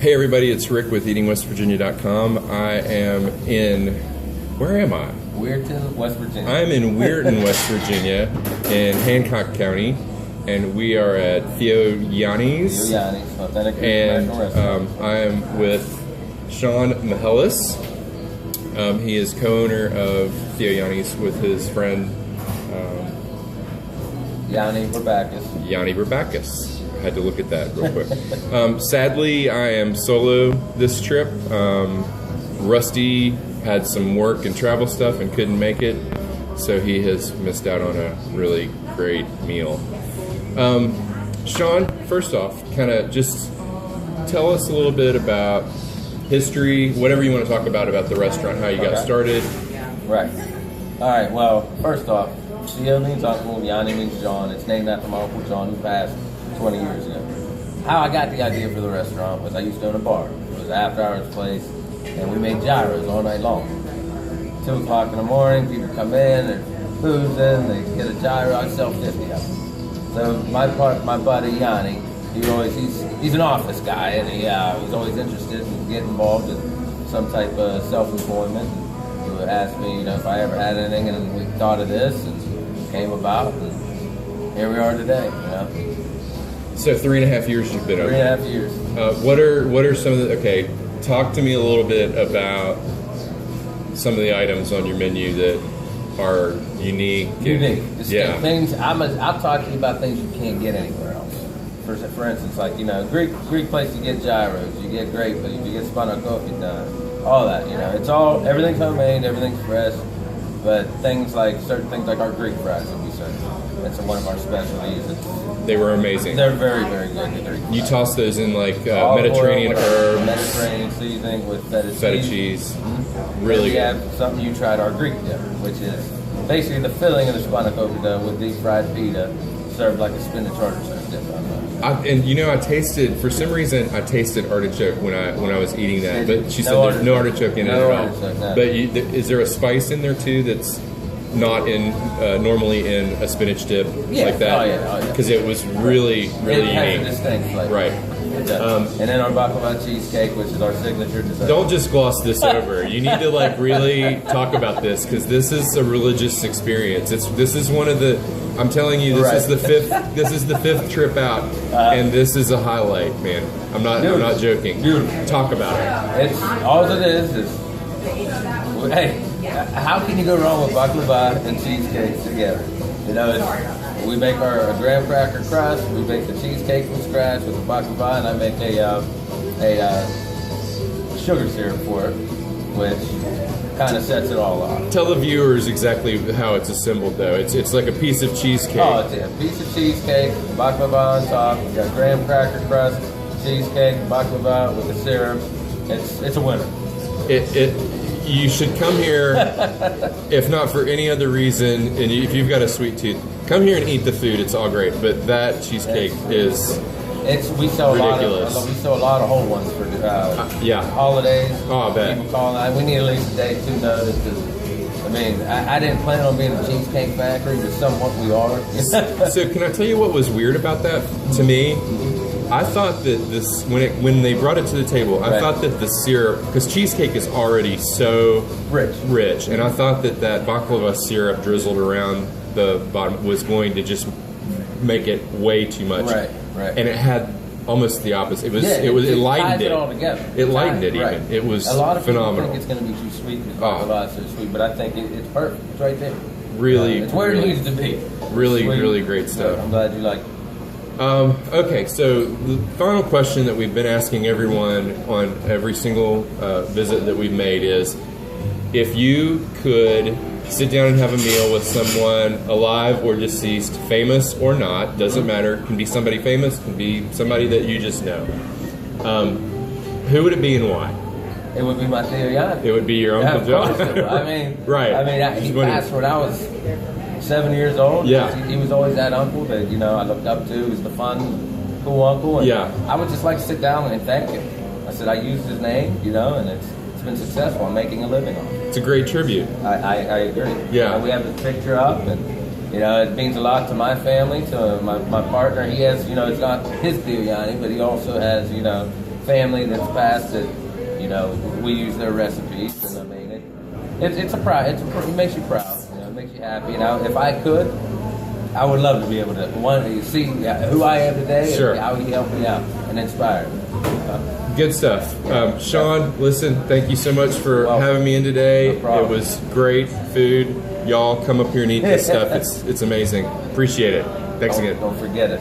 Hey everybody, it's Rick with eatingwestvirginia.com. I am in, where am I? Weirton, West Virginia. I'm in Weirton, West Virginia, in Hancock County, and we are at Theo Yianni's. Theo Yianni's, authentic and restaurant. I am with Shawn Mihellis. He is co-owner of Theo Yianni's with his friend Yianni Bourbakis. I had to look at that real quick. Sadly, I am solo this trip. Rusty had some work and travel stuff and couldn't make it, so he has missed out on a really great meal. Shawn, first off, kind of just tell us a little bit about history, whatever you want to talk about the restaurant, how you got started. Right. All right, well, first off, Theo means uncle, Yianni means John. It's named after my Uncle John, who passed 20 years ago. How I got the idea for the restaurant was I used to own a bar. It was an after-hours place, and we made gyros all night long. 2 o'clock in the morning, people come in, there's booze in, they get a gyro, I sell 50 of them. So my buddy Yianni, he's an office guy, and he was always interested in getting involved in some type of self-employment. He would ask me, if I ever had anything, and we thought of this, and it came about, and here we are today, So 3.5 years you've been open. 3.5 years. What are some of the, okay, talk to me a little bit about some of the items on your menu that are unique. Distinct things. I'll talk to you about things you can't get anywhere else. For instance, like, Greek place you get gyros, you get grape, you get spanakopita done, all that, everything's homemade, everything's fresh, but certain things like our Greek fries that we serve. That's one of our specialties. They were amazing. They're very, very good. You toss those in Mediterranean herbs. Mediterranean seasoning with feta cheese. Mm-hmm. Really good. We have something you tried, our Greek dip, which is basically the filling of the spanakopita with deep fried pita served like a spinach artichoke dip on that. I tasted, for some reason, I tasted artichoke when I was eating that, but she said there's no artichoke in it at all. No. But is there a spice in there too that's not in normally in a spinach dip like that? Oh yeah. Because it was really, really it unique. Has a distinct flavor. Right. It does. And then our baklava cheesecake, which is our signature dessert. Don't just gloss this over. You need to really talk about this, because this is a religious experience. This is one of the. I'm telling you, this is the fifth. This is the 5th trip out, and this is a highlight, man. I'm not joking. Beautiful. Talk about it. It's all it is. Hey, how can you go wrong with baklava and cheesecake together? We make our graham cracker crust. We make the cheesecake from scratch with the baklava, and I make a sugar syrup for it, which kind of sets it all off. Tell the viewers exactly how it's assembled, though. It's like a piece of cheesecake. Oh, it's a piece of cheesecake, baklava on top. We got graham cracker crust, cheesecake, baklava with the syrup. It's a winner. You should come here, if not for any other reason, and if you've got a sweet tooth, come here and eat the food. It's all great, but that cheesecake is we sell ridiculous. We sell a lot of whole ones for holidays. Oh, I bet. People call we need at least a day to notice. I didn't plan on being a cheesecake factory, but somewhat we are. So can I tell you what was weird about that to me? I thought that when they brought it to the table, I thought that the syrup, because cheesecake is already so rich, and I thought that baklava syrup drizzled around the bottom was going to just make it way too much. Right. And it had almost the opposite. It lightened it. It all together. It lightened it even. Right. It was phenomenal. A lot of people phenomenal. think it's going to be too sweet because baklava is so sweet, but I think it's perfect. It's right there. Really, it's where it needs to be. Really great stuff. I'm glad you like it. Okay, so the final question that we've been asking everyone on every single visit that we've made is, if you could sit down and have a meal with someone alive or deceased, famous or not, doesn't matter, can be somebody famous, can be somebody that you just know, who would it be and why? It would be my Theo Yianni. It would be your Uncle John. Right. He passed when I was 7 years old. Yeah. He was always that uncle that I looked up to. He was the fun, cool uncle. And I would just like to sit down and thank him. I said I used his name, and it's been successful. I'm making a living on it. It's a great tribute. I agree. Yeah. We have the picture up, and it means a lot to my family, to my partner. He has, it's not his Theo Yianni, but he also has, family that's passed that, you know, we use their recipes, and I mean, it's a proud. It makes you proud. You know, it makes you happy. And if I could, I would love to be able to see who I am today Sure. and how he helped me out and inspired me. Good stuff. Shawn, listen, thank you so much for having me in today. No problem. It was great food. Y'all come up here and eat this stuff. It's amazing. Appreciate it. Thanks again. Don't forget it.